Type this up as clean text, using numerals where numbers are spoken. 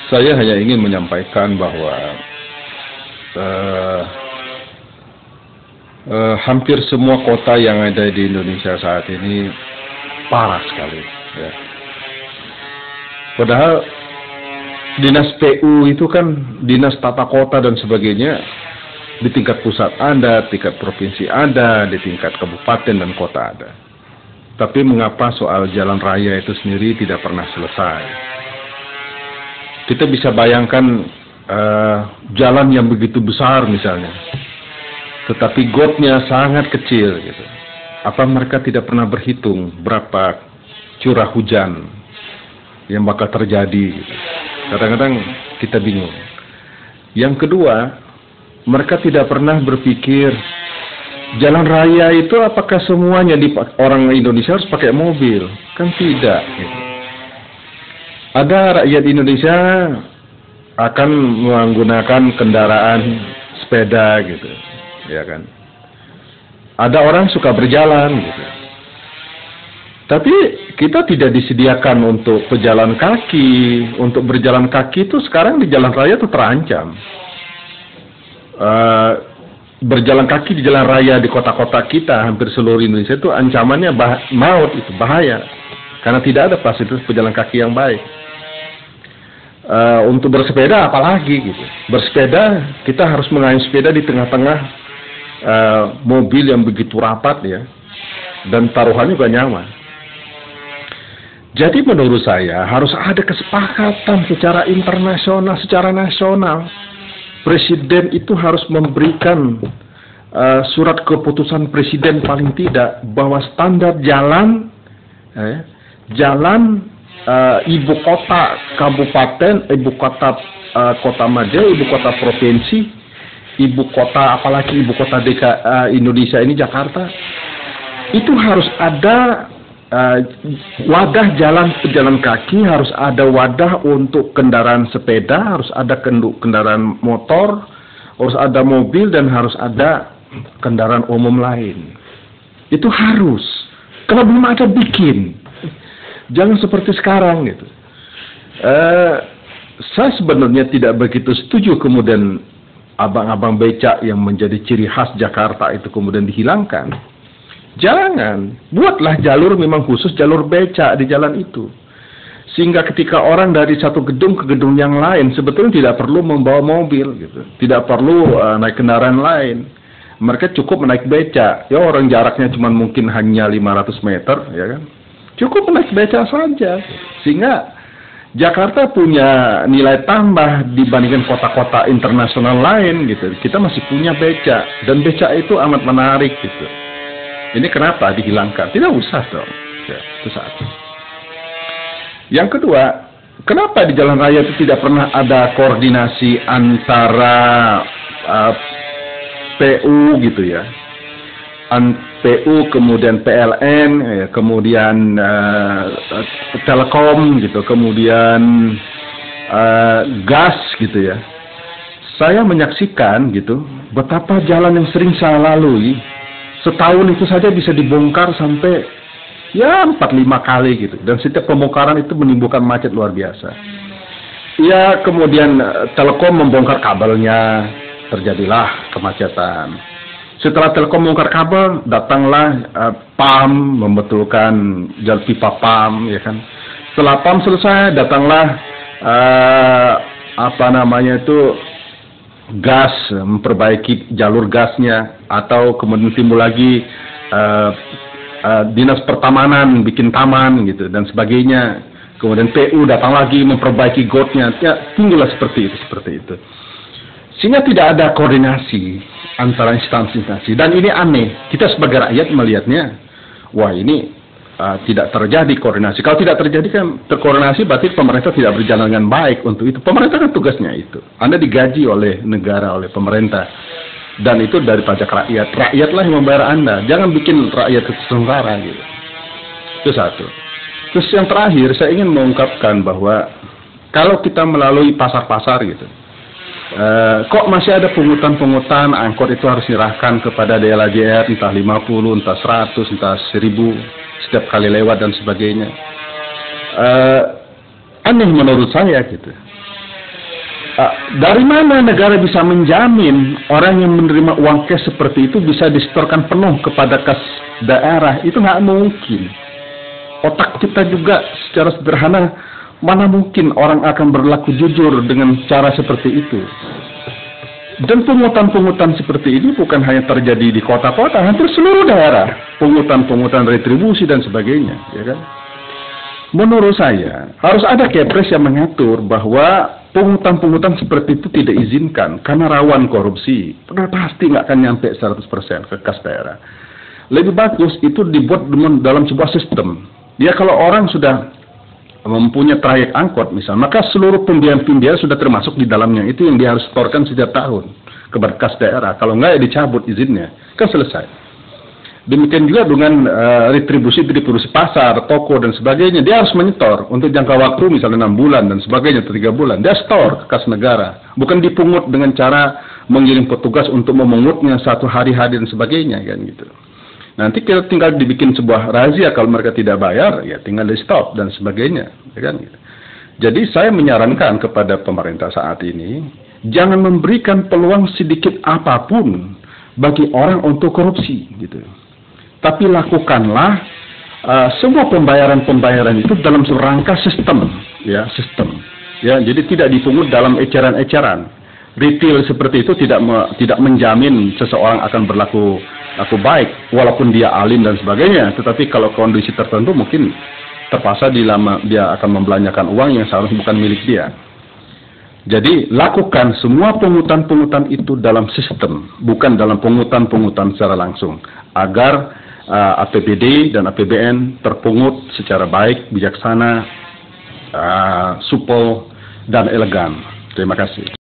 Saya hanya ingin menyampaikan bahwa hampir semua kota yang ada di Indonesia saat ini parah sekali. Ya. Padahal dinas PU itu kan dinas tata kota dan sebagainya di tingkat pusat ada, tingkat provinsi ada, di tingkat kabupaten dan kota ada. Tapi mengapa soal jalan raya itu sendiri tidak pernah selesai? Kita bisa bayangkan jalan yang begitu besar misalnya, tetapi gotnya sangat kecil gitu. Apa mereka tidak pernah berhitung berapa curah hujan yang bakal terjadi gitu. Kadang-kadang kita bingung. Yang kedua, mereka tidak pernah berpikir jalan raya itu apakah semuanya orang Indonesia harus pakai mobil? Kan tidak gitu. Ada rakyat Indonesia akan menggunakan kendaraan sepeda gitu, ya kan. Ada orang suka berjalan gitu. Tapi kita tidak disediakan untuk pejalan kaki. Untuk berjalan kaki itu sekarang di jalan raya itu terancam. Berjalan kaki di jalan raya di kota-kota kita hampir seluruh Indonesia itu ancamannya maut, itu bahaya. Karena tidak ada fasilitas pejalan kaki yang baik. Untuk bersepeda apalagi gitu. Bersepeda kita harus mengayuh sepeda di tengah-tengah mobil yang begitu rapat ya, dan taruhannya juga nyawa. Jadi menurut saya harus ada kesepakatan secara internasional, secara nasional. Presiden itu harus memberikan surat keputusan presiden paling tidak bahwa standar jalan ibu kota kabupaten, ibu kota kota madya, ibu kota provinsi, ibu kota apalagi ibu kota Indonesia ini Jakarta, itu harus ada wadah jalan pejalan kaki, harus ada wadah untuk kendaraan sepeda, harus ada kendaraan motor, harus ada mobil, dan harus ada kendaraan umum lain. Itu harus. Kalau belum ada bikin. Jangan seperti sekarang gitu. Saya sebenarnya tidak begitu setuju kemudian abang-abang becak yang menjadi ciri khas Jakarta itu kemudian dihilangkan. Jangan, buatlah jalur memang khusus jalur becak di jalan itu. Sehingga ketika orang dari satu gedung ke gedung yang lain sebetulnya tidak perlu membawa mobil gitu. Tidak perlu naik kendaraan lain. Mereka cukup naik becak. Ya orang jaraknya cuma mungkin hanya 500 meter ya kan. Cukup naik becak saja, sehingga Jakarta punya nilai tambah dibandingkan kota-kota internasional lain gitu. Kita masih punya becak, dan becak itu amat menarik gitu. Ini kenapa dihilangkan? Tidak usah dong. Ya, itu satu. Yang kedua, kenapa di jalan raya itu tidak pernah ada koordinasi antara PU gitu ya? PU, kemudian PLN, kemudian Telkom gitu, kemudian gas gitu ya. Saya menyaksikan gitu betapa jalan yang sering saya lalui setahun itu saja bisa dibongkar sampai ya 4-5 kali gitu, dan setiap pembongkaran itu menimbulkan macet luar biasa. Ya kemudian Telkom membongkar kabelnya, terjadilah kemacetan. Setelah Telkom membongkar kabel, datanglah PAM membetulkan jalur pipa PAM, ya kan. Setelah PAM selesai, datanglah gas, memperbaiki jalur gasnya, atau kemudian timbul lagi dinas pertamanan bikin taman gitu dan sebagainya. Kemudian PU datang lagi memperbaiki gotnya, ya tinggallah seperti itu. Sehingga tidak ada koordinasi antara instansi-instansi, dan ini aneh. Kita sebagai rakyat melihatnya, wah ini tidak terjadi koordinasi. Kalau tidak terjadi kan terkoordinasi, berarti pemerintah tidak berjalan dengan baik untuk itu. Pemerintah kan tugasnya itu. Anda digaji oleh negara, oleh pemerintah, dan itu dari pajak rakyat. Rakyatlah yang membayar Anda. Jangan bikin rakyat itu sengsara gitu. Itu satu. Terus yang terakhir, saya ingin mengungkapkan bahwa kalau kita melalui pasar-pasar gitu, kok masih ada pungutan-pungutan angkot itu harus diserahkan kepada DLJR, entah 50, entah 100, entah 1000 setiap kali lewat dan sebagainya. aneh menurut saya gitu. Dari mana negara bisa menjamin orang yang menerima uang cash seperti itu bisa disetorkan penuh kepada kas daerah? Itu nggak mungkin. Otak kita juga secara sederhana, mana mungkin orang akan berlaku jujur dengan cara seperti itu. Dan pungutan-pungutan seperti ini bukan hanya terjadi di kota-kota, hampir seluruh daerah. Pungutan-pungutan retribusi dan sebagainya, ya kan? Menurut saya, harus ada kepres yang mengatur bahwa pungutan-pungutan seperti itu tidak izinkan, karena rawan korupsi. Padahal pasti nggak akan nyampe 100% ke kas daerah. Lebih bagus itu dibuat dalam sebuah sistem. Ya kalau orang sudah mempunyai trayek angkot misalnya, maka seluruh pembiayaan sudah termasuk di dalamnya. Itu yang dia harus setorkan setiap tahun kepada kas daerah. Kalau nggak ya dicabut izinnya, kan selesai. Demikian juga dengan retribusi pasar, toko, dan sebagainya. Dia harus menyetor untuk jangka waktu misalnya 6 bulan dan sebagainya, atau 3 bulan. Dia setor ke kas negara. Bukan dipungut dengan cara mengirim petugas untuk memungutnya satu hari-hari dan sebagainya. Kan, gitu. Nanti kita tinggal dibikin sebuah razia, kalau mereka tidak bayar, ya tinggal di stop dan sebagainya. Kan, gitu. Jadi saya menyarankan kepada pemerintah saat ini, jangan memberikan peluang sedikit apapun bagi orang untuk korupsi. Gitu. Tapi lakukanlah semua pembayaran itu dalam rangka sistem, ya sistem. Ya, jadi tidak dipungut dalam eceran-eceran. Retail seperti itu tidak menjamin seseorang akan berlaku baik, walaupun dia alim dan sebagainya. Tetapi kalau kondisi tertentu mungkin terpaksa dia akan membelanjakan uang yang seharusnya bukan milik dia. Jadi lakukan semua pungutan-pungutan itu dalam sistem, bukan dalam pungutan-pungutan secara langsung, agar APBD dan APBN terpungut secara baik, bijaksana, supel, dan elegan. Terima kasih.